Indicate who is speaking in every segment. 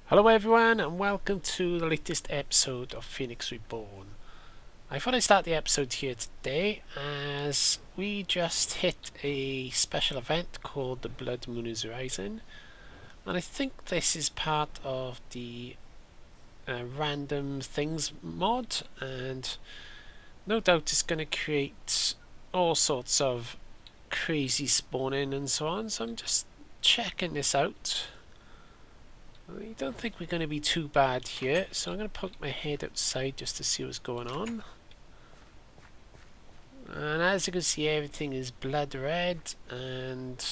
Speaker 1: Hello everyone and welcome to the latest episode of Phoenix Reborn. I thought I'd start the episode here today as we just hit a special event called the Blood Moon is Rising, and I think this is part of the random things mod, and no doubt it's going to create all sorts of crazy spawning and so on, so I'm just checking this out. I don't think we're going to be too bad here, so I'm going to poke my head outside just to see what's going on. And as you can see, everything is blood red, and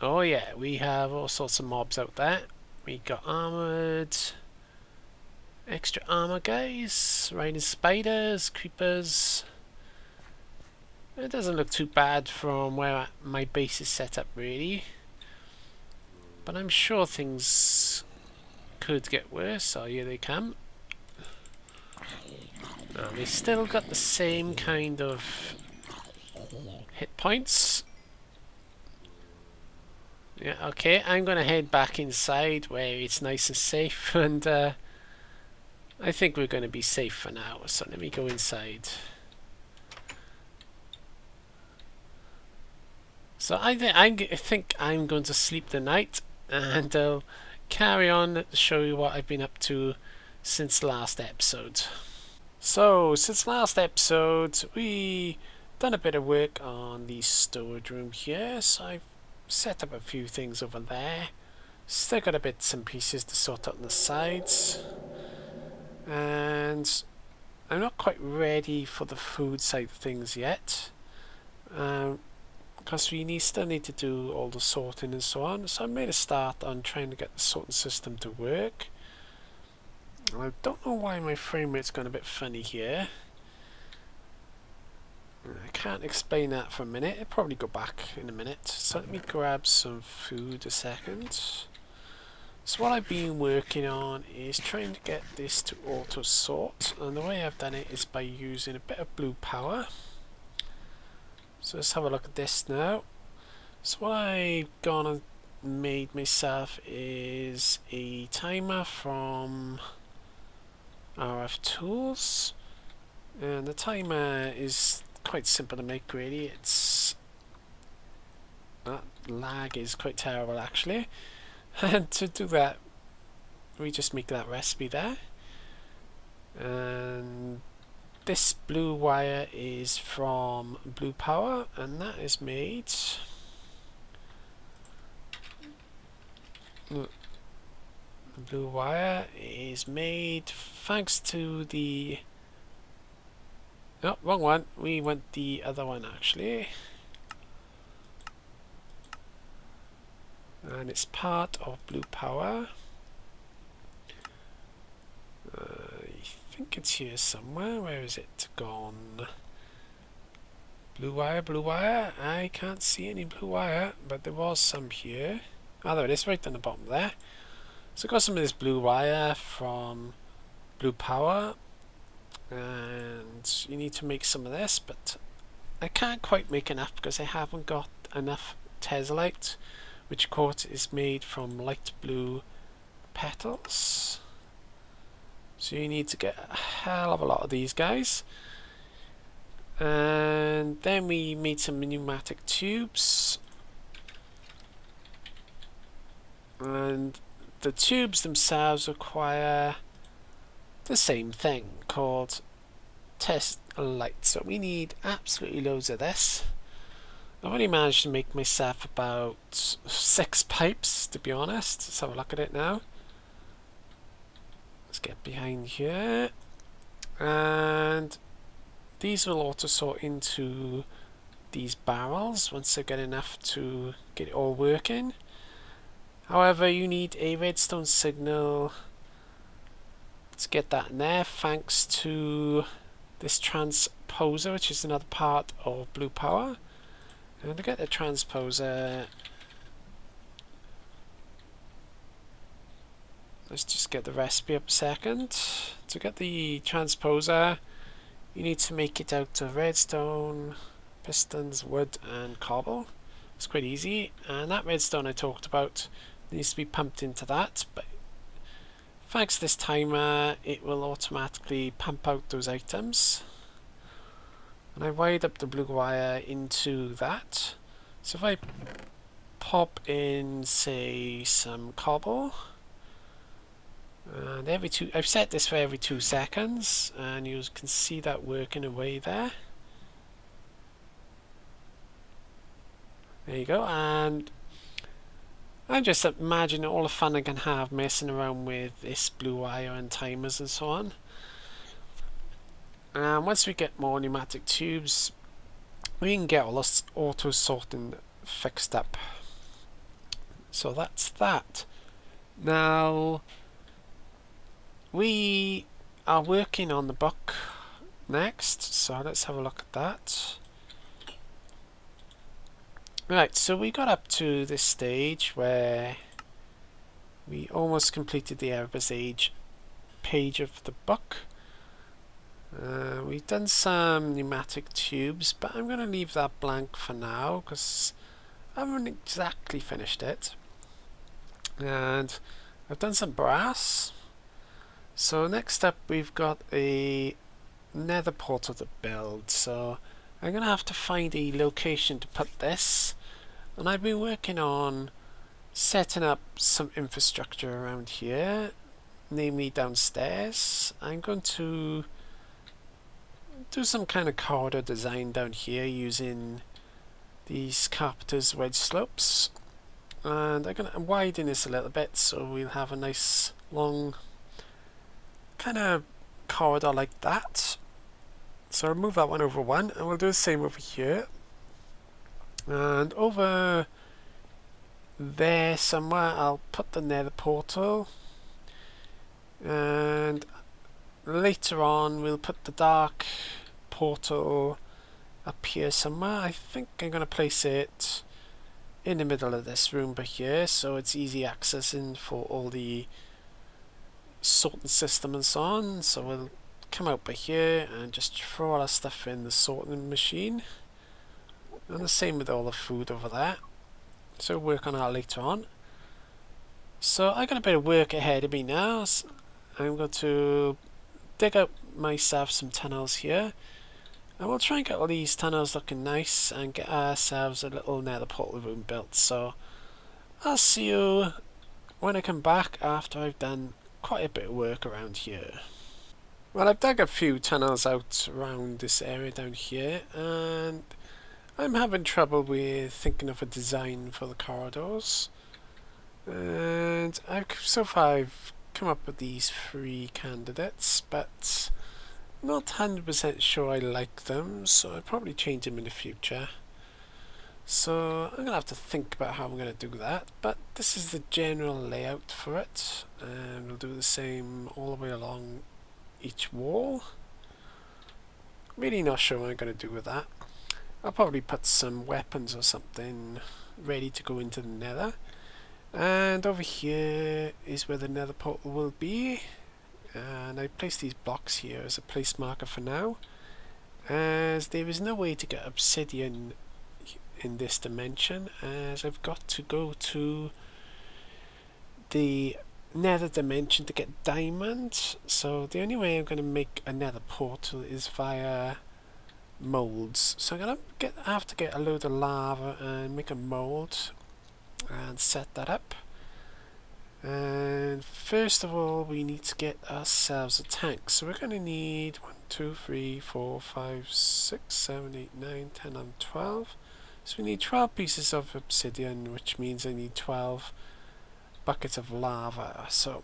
Speaker 1: oh yeah, we have all sorts of mobs out there. We got armored, extra armor guys, riding spiders, creepers. It doesn't look too bad from where my base is set up really. But I'm sure things could get worse. Oh, here they come. Now, they still got the same kind of hit points. Yeah, okay, I'm going to head back inside where it's nice and safe, and I think we're going to be safe for now. So let me go inside. So I think I'm going to sleep the night, and I'll carry on to show you what I've been up to since last episode. So since last episode we done a bit of work on the storage room here, so I've set up a few things over there. Still got a bits and pieces to sort out on the sides, and I'm not quite ready for the food side of things yet. Because we still need to do all the sorting and so on, so I made a start on trying to get the sorting system to work. I don't know why my frame rate's gone a bit funny here. I can't explain that for a minute. It'll probably go back in a minute. So let me grab some food a second. So what I've been working on is trying to get this to auto sort, and the way I've done it is by using a bit of blue power. So let's have a look at this now. So what I've gone and made myself is a timer from RFTools, and the timer is quite simple to make really. That lag is quite terrible actually, and to do that we just make that recipe there, and this blue wire is from blue power, and that is made blue wire is made thanks to the wrong one, we went the other one actually, and it's part of blue power. I think it's here somewhere. Where is it gone? Blue wire, blue wire. I can't see any blue wire, but there was some here. Oh, there it is, right down the bottom there. So I got some of this blue wire from blue power, and you need to make some of this, but I can't quite make enough because I haven't got enough tessellite, which of course is made from light blue petals. So you need to get a hell of a lot of these guys. And then we made some pneumatic tubes. And the tubes themselves require the same thing called tessellite. So we need absolutely loads of this. I've only managed to make myself about 6 pipes, to be honest. Let's have a look at it now. Let's get behind here, and these will auto sort into these barrels once they get enough to get it all working. However, you need a redstone signal to get that in there, thanks to this transposer, which is another part of blue power. And to get the transposer, let's just get the recipe up a second. To get the transposer, you need to make it out of redstone, pistons, wood and cobble. It's quite easy, and that redstone I talked about needs to be pumped into that, but thanks to this timer it will automatically pump out those items. And I wired up the blue wire into that. So if I pop in, say, some cobble, and I've set this for every 2 seconds, and you can see that working away there. There you go, and I'm just imagining all the fun I can have messing around with this blue wire and timers and so on. And once we get more pneumatic tubes, we can get all this auto sorting fixed up. So that's that. Now we are working on the book next, so let's have a look at that. Right, so we got up to this stage where we almost completed the Erebus Age page of the book. We've done some pneumatic tubes, but I'm going to leave that blank for now because I haven't exactly finished it. And I've done some brass. So next up we've got a nether portal to build. So I'm going to have to find a location to put this. And I've been working on setting up some infrastructure around here, namely downstairs. I'm going to do some kind of corridor design down here using these carpenter's wedge slopes, and I'm going to widen this a little bit so we'll have a nice long kind of corridor like that. So I'll move that one over one, and we'll do the same over here, and over there somewhere I'll put the nether portal, and later on we'll put the dark portal up here somewhere. I think I'm going to place it in the middle of this room by here so it's easy accessing for all the sorting system and so on. So we'll come out by here and just throw all our stuff in the sorting machine, and the same with all the food over there. So we'll work on that later on. So I got a bit of work ahead of me now. So I'm going to dig out myself some tunnels here, and we'll try and get all these tunnels looking nice and get ourselves a little nether portal room built. So I'll see you when I come back after I've done quite a bit of work around here. Well, I've dug a few tunnels out around this area down here, and I'm having trouble with thinking of a design for the corridors, and so far I've come up with these 3 candidates, but not 100% sure I like them, so I'll probably change them in the future. So I'm going to have to think about how I'm going to do that, but this is the general layout for it, and we'll do the same all the way along each wall. Really not sure what I'm going to do with that. I'll probably put some weapons or something ready to go into the nether. And over here is where the nether portal will be, and I place these blocks here as a place marker for now, as there is no way to get obsidian in this dimension, as I've got to go to the nether dimension to get diamond. So the only way I'm going to make a nether portal is via molds. So I'm going to have to get a load of lava and make a mold and set that up. And first of all we need to get ourselves a tank. So we're going to need 1, 2, 3, 4, 5, 6, 7, 8, 9, 10 and 12. So we need 12 pieces of obsidian, which means I need 12 buckets of lava. So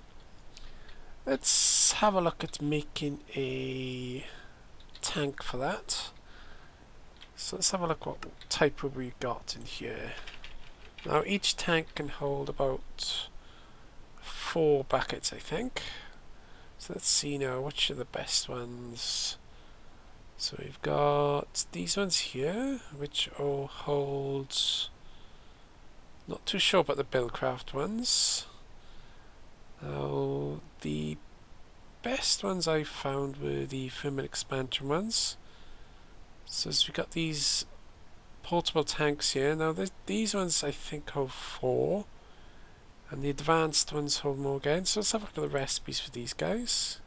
Speaker 1: let's have a look at making a tank for that. So let's have a look what type we've got in here. Now each tank can hold about 4 buckets, I think. So let's see now which are the best ones. So we've got these ones here, which all hold, not too sure about the Buildcraft ones. Now the best ones I found were the Thermal Expansion ones. So we've got these portable tanks here. Now these ones I think hold 4, And the advanced ones hold more again. So let's have a look at the recipes for these guys.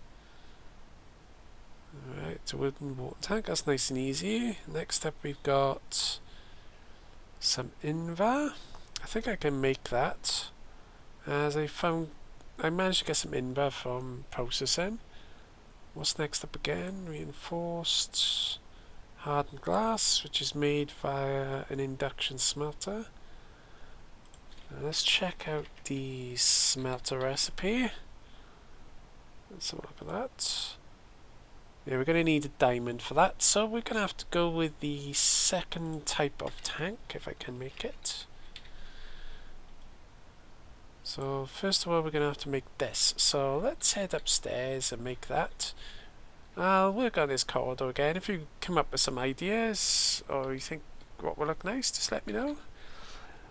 Speaker 1: Alright, it's a wooden water tank, that's nice and easy. Next up we've got some invar. I think I can make that, as I managed to get some invar from processing. What's next up again? Reinforced hardened glass, which is made via an induction smelter. Let's check out the smelter recipe. Let's have a look at that. Yeah, we're going to need a diamond for that, so we're going to have to go with the second type of tank, if I can make it. So first of all, we're going to have to make this. So let's head upstairs and make that. I'll work on this corridor again. If you come up with some ideas, or you think what will look nice, just let me know.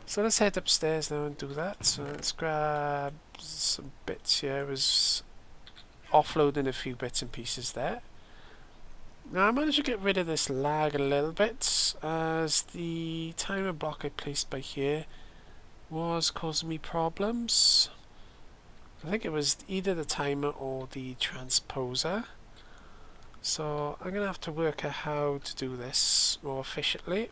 Speaker 1: So let's head upstairs now and do that. So let's grab some bits here. I was offloading a few bits and pieces there. Now I managed to get rid of this lag a little bit, as the timer block I placed by here was causing me problems. I think it was either the timer or the transposer. So I'm going to have to work out how to do this more efficiently.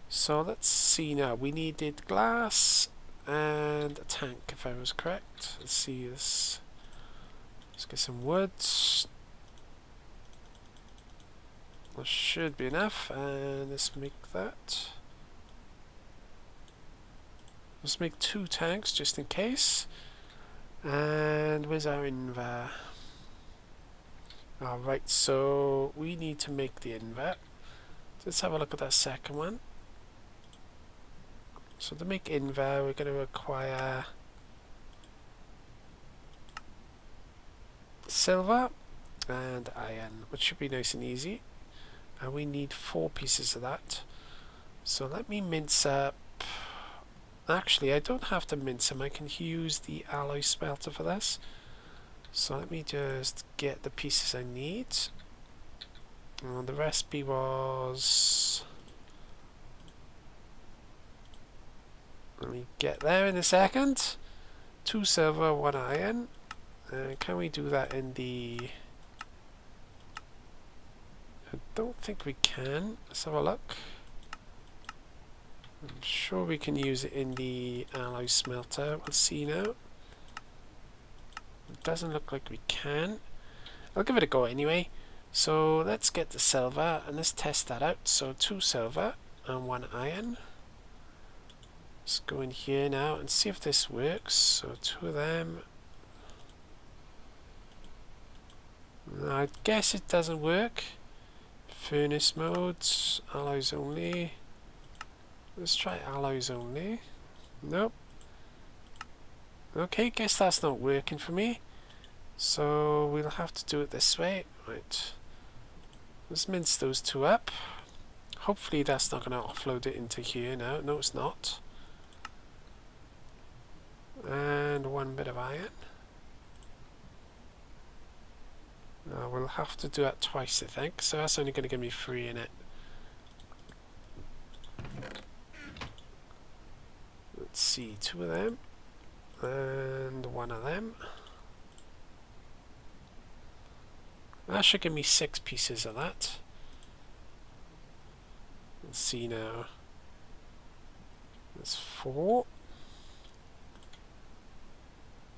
Speaker 1: So let's see now. We needed glass and a tank, if I was correct. Let's see this. Let's get some wood. That should be enough, and let's make that. Let's make 2 tanks just in case. And where's our invar? Alright, so we need to make the invar. Let's have a look at that second one. So to make invar, we're going to require silver and iron, which should be nice and easy. And we need 4 pieces of that. So let me mince up. Actually, I don't have to mince them. I can use the alloy smelter for this. So let me just get the pieces I need. The recipe was... Let me get there in a second. 2 silver, 1 iron. Can we do that in the... I don't think we can. Let's have a look. I'm sure we can use it in the alloy smelter. We'll see now. It doesn't look like we can. I'll give it a go anyway. So let's get the silver and let's test that out. So 2 silver and 1 iron. Let's go in here now and see if this works. So 2 of them. I guess it doesn't work. Furnace modes, alloys only. Let's try alloys only. Nope. Okay, guess that's not working for me. So we'll have to do it this way. Right. Let's mince those 2 up. Hopefully that's not going to offload it into here now. No, it's not. And 1 bit of iron. We'll have to do that twice, I think. So that's only going to give me 3 in it. Let's see, 2 of them. And 1 of them. That should give me 6 pieces of that. Let's see now. There's 4.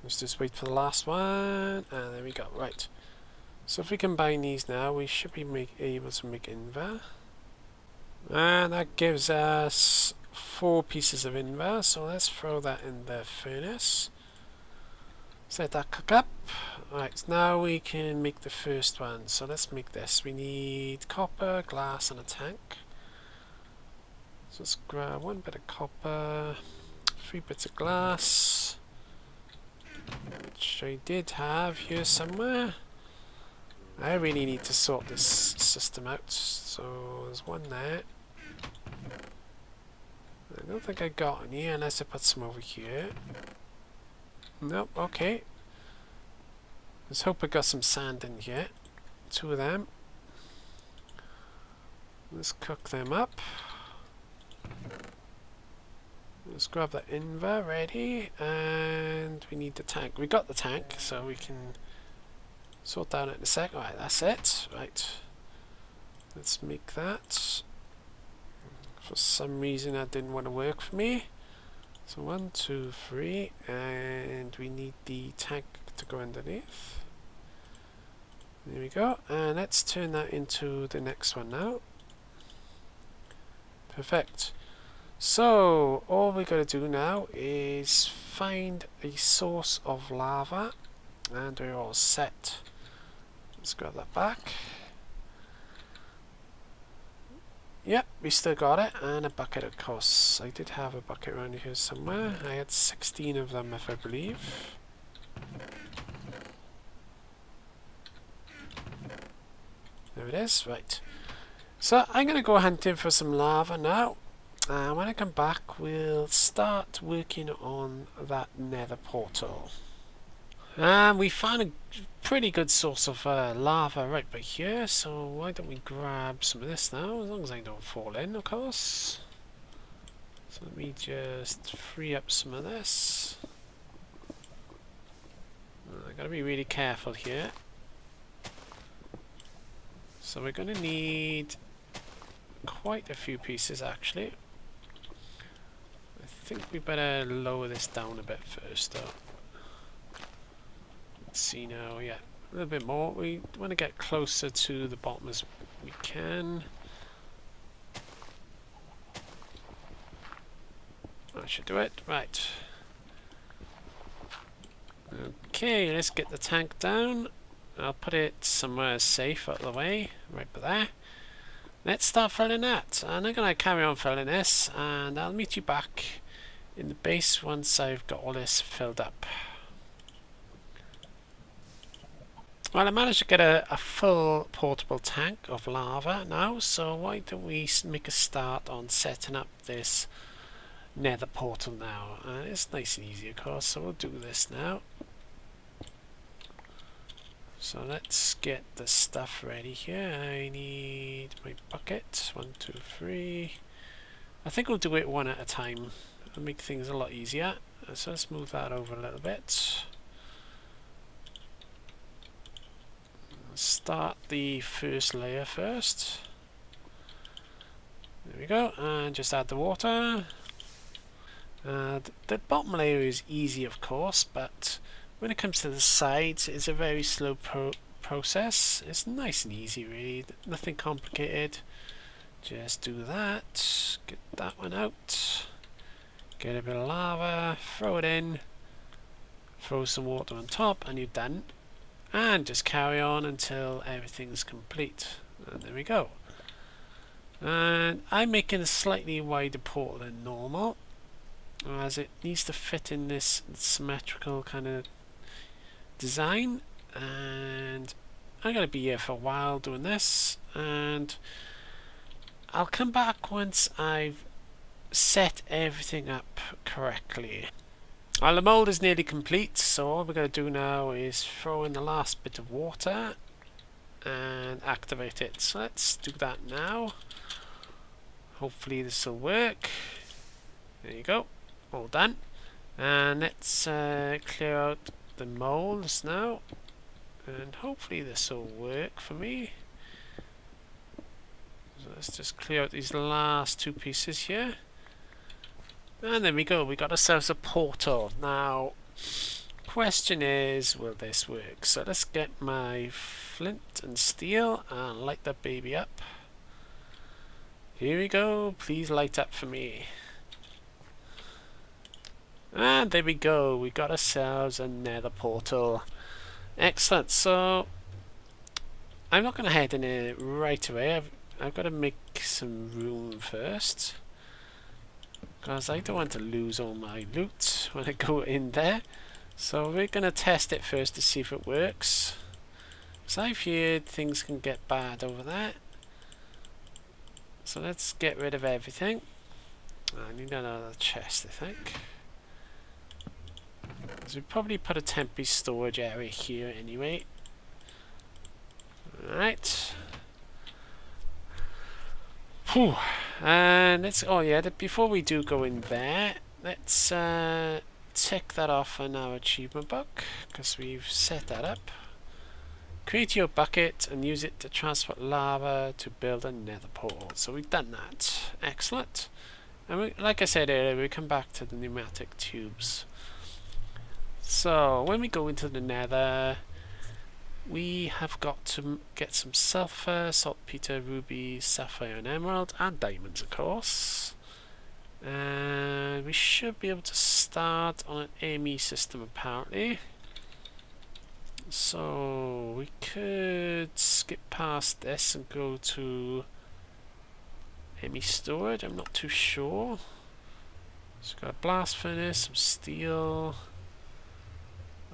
Speaker 1: Let's just wait for the last one. And there we go. Right. So if we combine these now, we should be able to make invar. And that gives us 4 pieces of invar. So let's throw that in the furnace. Let that cook up. Alright, so now we can make the first one. So let's make this. We need copper, glass, and a tank. So let's grab 1 bit of copper, 3 bits of glass, which I did have here somewhere. I really need to sort this system out. So there's 1 there. I don't think I got any unless I put some over here. Nope, okay. Let's hope I got some sand in here. 2 of them. Let's cook them up. Let's grab that inver ready, and we need the tank. We got the tank, so we can sort that out in a sec. Alright, that's it. Right. Let's make that. For some reason that didn't want to work for me. So 1, 2, 3, and we need the tank to go underneath. There we go, and let's turn that into the next one now. Perfect. So all we got to do now is find a source of lava, and we're all set. Let's grab that back. Yep, we still got it, and a bucket of course. I did have a bucket around here somewhere. I had 16 of them, if I believe. There it is, right. So I'm going to go hunting for some lava now. And when I come back, we'll start working on that nether portal. And we found a pretty good source of lava right by here, so why don't we grab some of this now, as long as I don't fall in, of course. So let me just free up some of this. I gotta be really careful here. So we're gonna need quite a few pieces actually. I think we better lower this down a bit first though. See now, yeah, a little bit more. We want to get closer to the bottom as we can. That should do it. Right. Okay, let's get the tank down. I'll put it somewhere safe out of the way, right by there. Let's start filling that. And I'm going to carry on filling this, and I'll meet you back in the base once I've got all this filled up. Well, I managed to get a full portable tank of lava now, so why don't we make a start on setting up this nether portal now. It's nice and easy of course, so we'll do this now. So let's get the stuff ready here. I need my bucket, 1, 2, 3. I think we'll do it one at a time. It'll make things a lot easier. So let's move that over a little bit. Start the first layer first. There we go, and just add the water. The bottom layer is easy of course, but when it comes to the sides it's a very slow process. It's nice and easy really, nothing complicated. Just do that, get that one out, get a bit of lava, throw it in, throw some water on top, and you're done. And just carry on until everything's complete. And there we go. And I'm making a slightly wider portal than normal, as it needs to fit in this symmetrical kind of design. And I'm going to be here for a while doing this, and I'll come back once I've set everything up correctly. Well, the mould is nearly complete, so all we're going to do now is throw in the last bit of water and activate it. So let's do that now. Hopefully this will work. There you go, all done. And let's clear out the moulds now, and hopefully this will work for me. So let's just clear out these last two pieces here. And there we go, we got ourselves a portal. Now, question is, will this work? So let's get my flint and steel and light that baby up. Here we go, please light up for me. And there we go, we got ourselves a nether portal. Excellent, so I'm not going to head in it right away. I've got to make some room first, because I don't want to lose all my loot when I go in there. So we're going to test it first to see if it works. So I've heard things can get bad over there. So let's get rid of everything. I need another chest, I think. So we probably put a temporary storage area here anyway. Alright. Whew. And let's, oh yeah, before we do go in there, let's tick that off on our achievement book because we've set that up. Create your bucket and use it to transport lava to build a nether portal. So we've done that. Excellent. And we, like I said earlier, we come back to the pneumatic tubes. So when we go into the nether, we have got to get some sulfur, saltpeter, ruby, sapphire and emerald, and diamonds of course. And we should be able to start on an ME system apparently. So we could skip past this and go to ME storage. I'm not too sure. So we've got a blast furnace, some steel,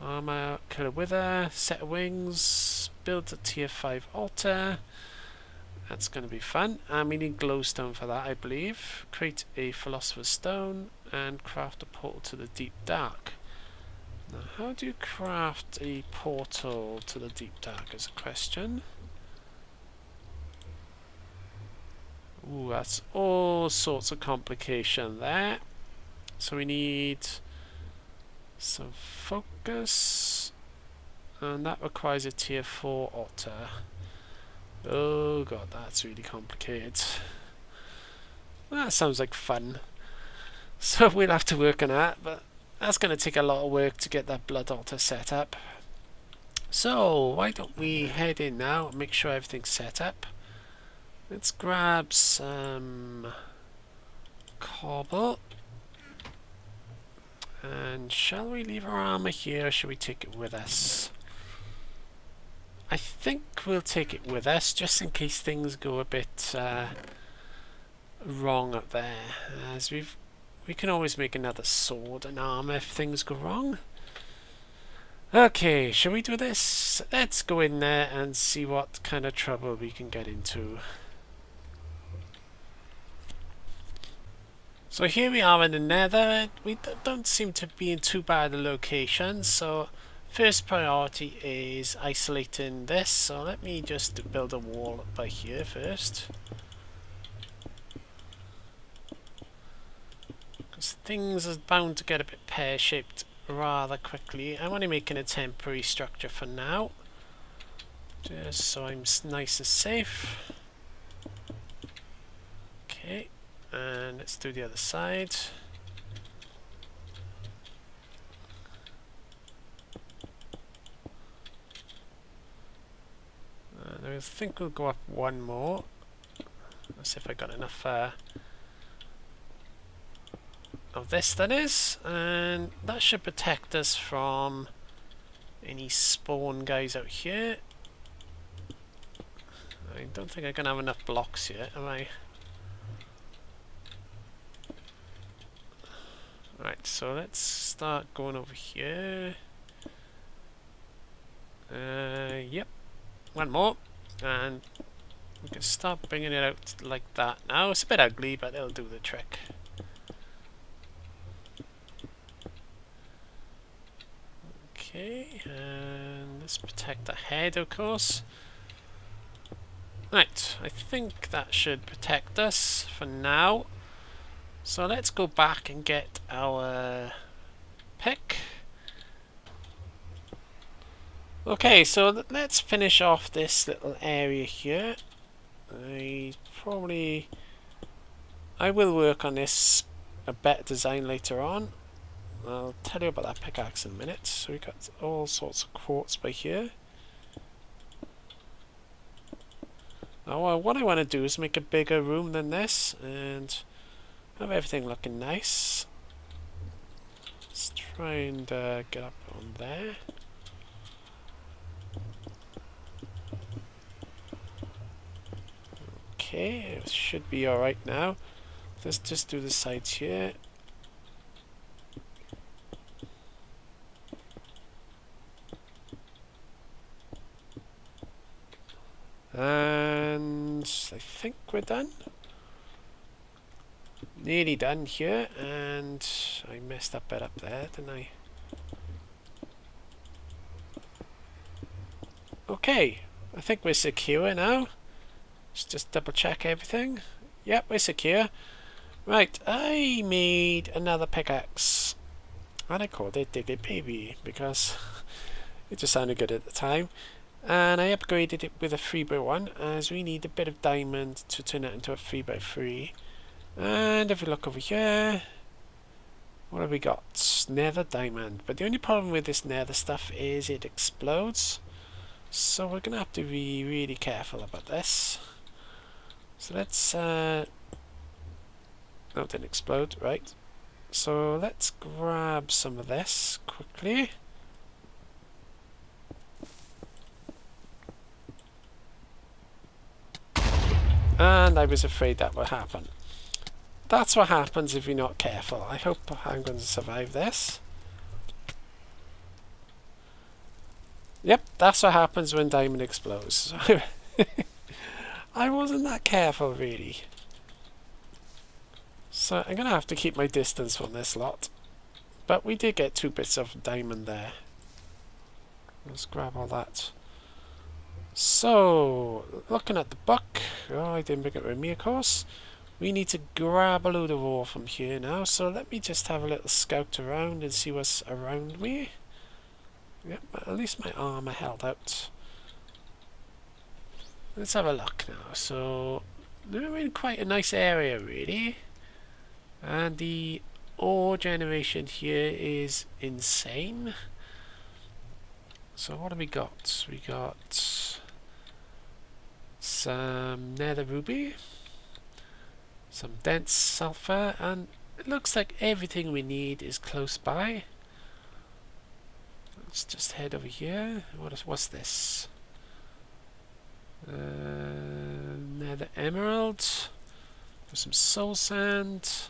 Speaker 1: armor, killer wither, set of wings, build a tier 5 altar. That's going to be fun. And we need glowstone for that, I believe. Create a philosopher's stone and craft a portal to the deep dark. Now, how do you craft a portal to the deep dark is a question. Ooh, that's all sorts of complication there. So we need some focus, and that requires a tier 4 altar. Oh god, that's really complicated. That sounds like fun. So we'll have to work on that, but that's going to take a lot of work to get that blood altar set up. So why don't we head in now and make sure everything's set up. Let's grab some cobble. And shall we leave our armor here or should we take it with us? I think we'll take it with us just in case things go a bit wrong up there, as we can always make another sword and armor if things go wrong. Okay, shall we do this? Let's go in there and see what kind of trouble we can get into. So here we are in the nether. We don't seem to be in too bad a location, so first priority is isolating this. So let me just build a wall by here first, because things are bound to get a bit pear-shaped rather quickly. I'm only making a temporary structure for now, just so I'm nice and safe. Okay. And let's do the other side. And I think we'll go up one more. Let's see if I got enough of this, that is. And that should protect us from any spawn guys out here. I don't think I'm going to have enough blocks yet, am I? Right, so let's start going over here. Yep, one more, and we can start bringing it out like that now. It's a bit ugly, but it'll do the trick. Okay, and let's protect the head, of course. Right, I think that should protect us for now. So let's go back and get our pick. Okay, so let's finish off this little area here. I will work on this a better design later on. I'll tell you about that pickaxe in a minute. So we've got all sorts of quartz by here. Now what I want to do is make a bigger room than this and have everything looking nice. Let's try and get up on there. Okay, it should be alright now. Let's just do the sides here. And I think we're done. Nearly done here, and I messed up bit up there, didn't I? Okay, I think we're secure now. Let's just double check everything. Yep, we're secure. Right, I made another pickaxe. And I called it Dig It Baby because it just sounded good at the time. And I upgraded it with a 3x1 as we need a bit of diamond to turn it into a 3x3. And if we look over here, what have we got? Nether diamond. But the only problem with this nether stuff is it explodes. So we're going to have to be really careful about this. So let's... no, it didn't explode, right. So let's grab some of this quickly. And I was afraid that would happen. That's what happens if you're not careful. I hope I'm going to survive this. Yep, that's what happens when diamond explodes. I wasn't that careful, really. So I'm going to have to keep my distance from this lot. But we did get 2 bits of diamond there. Let's grab all that. So, looking at the book. Oh, I didn't bring it with me, of course. We need to grab a load of ore from here now. So let me just have a little scout around and see what's around me. Yep, at least my armor held out. Let's have a look now. So, we're in quite a nice area, really. And the ore generation here is insane. So what have we got? We got some nether ruby, some dense sulfur, and it looks like everything we need is close by. Let's just head over here. What's this? Nether emerald, some soul sand.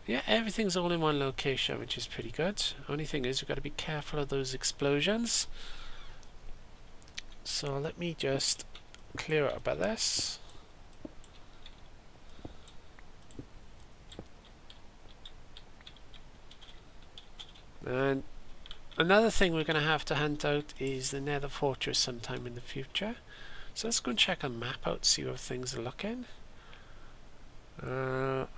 Speaker 1: Yeah, everything's all in one location, which is pretty good. Only thing is, we've got to be careful of those explosions. So let me just clear up about this. And another thing we're going to have to hunt out is the Nether Fortress sometime in the future. So let's go and check a map out, see where things are looking.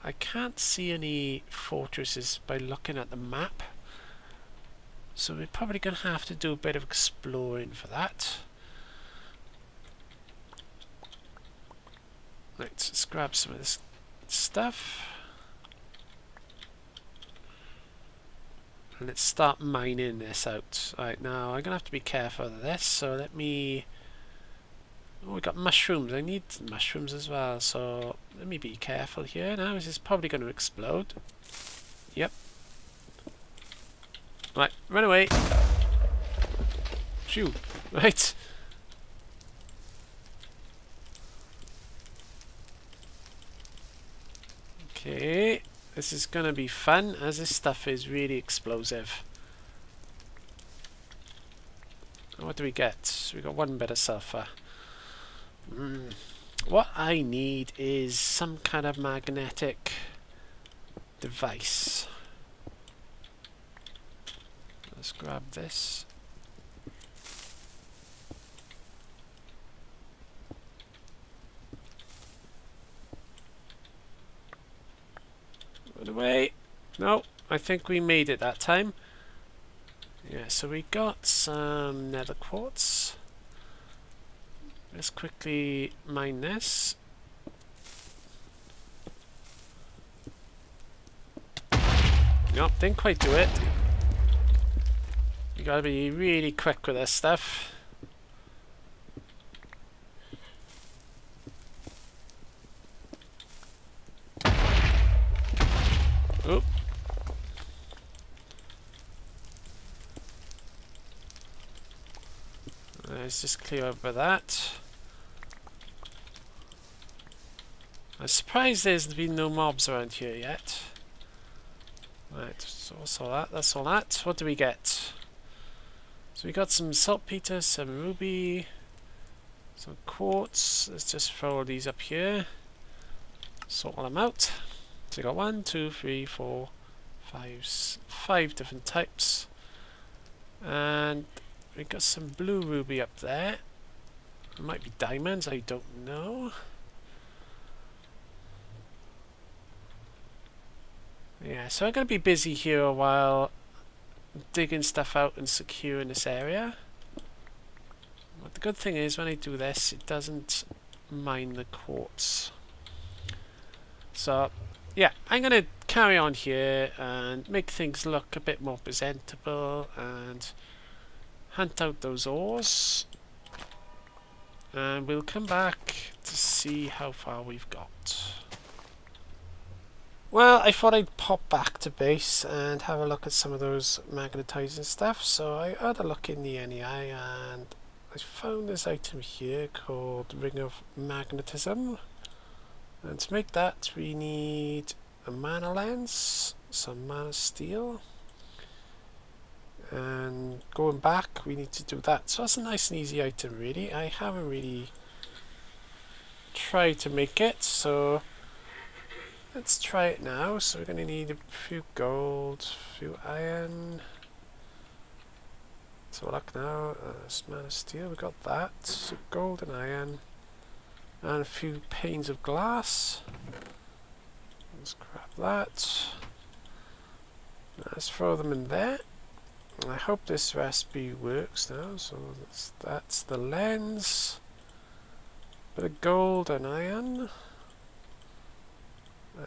Speaker 1: I can't see any fortresses by looking at the map, so we're probably going to have to do a bit of exploring for that. Right, let's grab some of this stuff and let's start mining this out. Right, now I'm going to have to be careful of this, so let me... Oh, we got mushrooms. I need mushrooms as well, so let me be careful here now. This is probably going to explode. Yep. Right, run away. Phew. Right. Okay. This is going to be fun, as this stuff is really explosive. What do we get? We got 1 bit of sulfur. What I need is some kind of magnetic device. Let's grab this. Run away. No, I think we made it that time. Yeah, so we got some nether quartz. Let's quickly mine this. Nope, didn't quite do it. You gotta be really quick with this stuff. Oop. Let's just clear over that. I'm surprised there's been no mobs around here yet. Right, so that's all that. That's all that. What do we get? So we got some saltpeter, some ruby, some quartz. Let's just throw all these up here. Sort all them out. So we got 1, 2, 3, 4, 5 different types. And we got some blue ruby up there. It might be diamonds, I don't know. Yeah, so I'm going to be busy here while digging stuff out and securing this area. But the good thing is when I do this, it doesn't mine the quartz. So yeah, I'm going to carry on here and make things look a bit more presentable and hunt out those ores. And we'll come back to see how far we've got. Well, I thought I'd pop back to base and have a look at some of those magnetizing stuff. So I had a look in the NEI and I found this item here called Ring of Magnetism. And to make that we need a mana lens, some mana steel, and going back we need to do that. So that's a nice and easy item really. I haven't really tried to make it, so let's try it now. So we're going to need a few gold, a few iron. So look now, mana steel, we got that, so gold and iron, and a few panes of glass. Let's grab that. Let's throw them in there. I hope this recipe works now. So that's the lens, bit of gold and iron,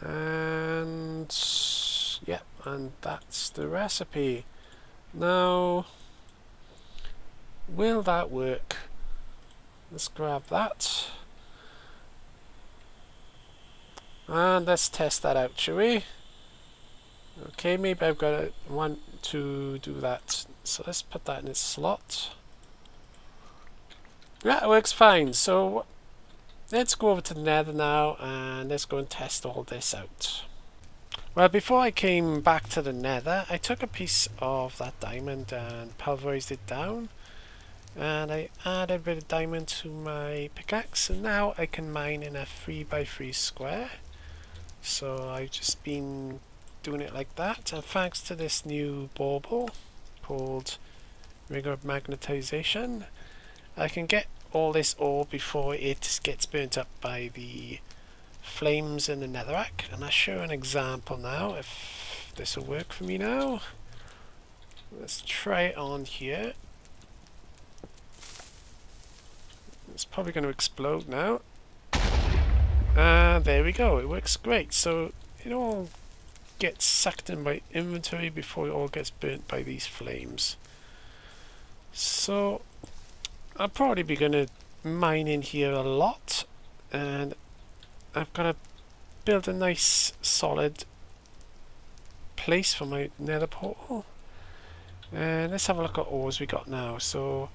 Speaker 1: and yeah, and that's the recipe. Now, will that work? Let's grab that. And let's test that out, shall we? Okay, maybe I've got to want to do that. So let's put that in its slot. Yeah, it works fine. So let's go over to the Nether now and let's go and test all this out. Well, before I came back to the Nether, I took a piece of that diamond and pulverized it down. And I added a bit of diamond to my pickaxe, and now I can mine in a 3x3 square. So I've just been doing it like that, and thanks to this new bauble called Ring of Magnetization, I can get all this ore before it gets burnt up by the flames in the netherrack. And I'll show an example now if this will work for me now. Let's try it on here. It's probably going to explode now. And there we go, it works great. So it all gets sucked in my inventory before it all gets burnt by these flames. So I'll probably be going to mine in here a lot, and I've got to build a nice solid place for my nether portal. And let's have a look at ores we got now. So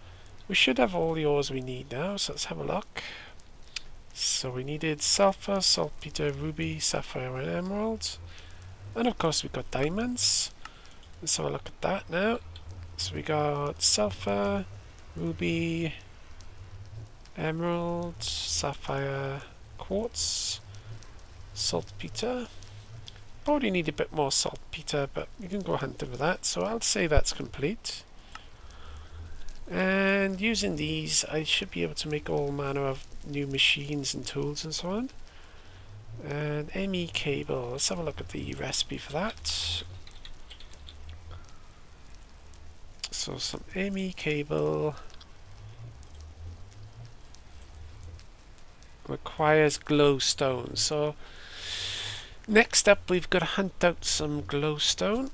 Speaker 1: we should have all the ores we need now, so let's have a look. So we needed sulfur, saltpeter, ruby, sapphire and emerald. And of course we got diamonds. Let's have a look at that now. So we got sulfur, ruby, emerald, sapphire, quartz, saltpeter. Probably need a bit more saltpeter, but you can go hunting for that. So I'll say that's complete. And using these, I should be able to make all manner of new machines and tools and so on. And ME cable, let's have a look at the recipe for that. So some ME cable requires glowstone. So next up we've got to hunt out some glowstone.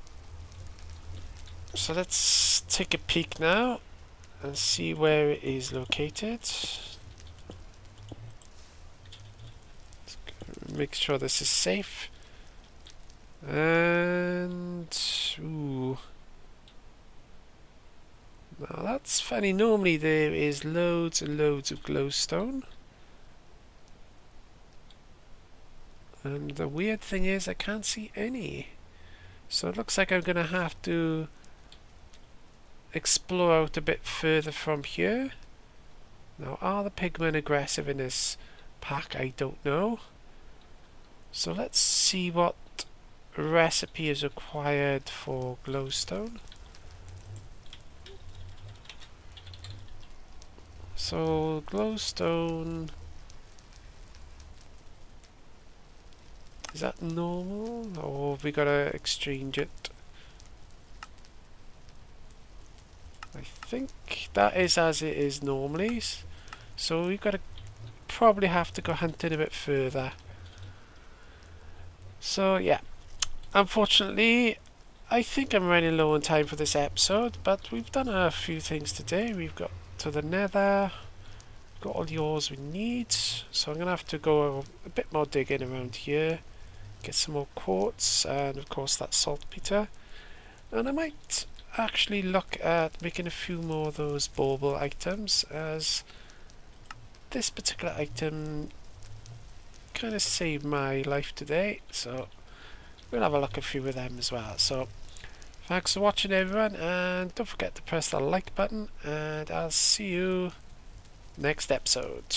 Speaker 1: So let's take a peek now and see where it is located. Make sure this is safe. And ooh, now that's funny. Normally there is loads and loads of glowstone, and the weird thing is I can't see any. So it looks like I'm gonna have to explore out a bit further from here. Now, are the pigmen aggressive in this pack? I don't know. So let's see what recipe is required for glowstone. So glowstone Is that normal, or have we got to exchange it? I think that is as it is normally, so we've got to probably have to go hunting a bit further. So yeah, unfortunately I think I'm running low on time for this episode, but we've done a few things today. We've got to the Nether, got all the ores we need, so I'm gonna have to go a bit more digging around here, get some more quartz, and of course that saltpeter, and I might actually look at making a few more of those bauble items, as this particular item kind of saved my life today, so we'll have a look at a few of them as well. So thanks for watching everyone, and don't forget to press that like button, and I'll see you next episode.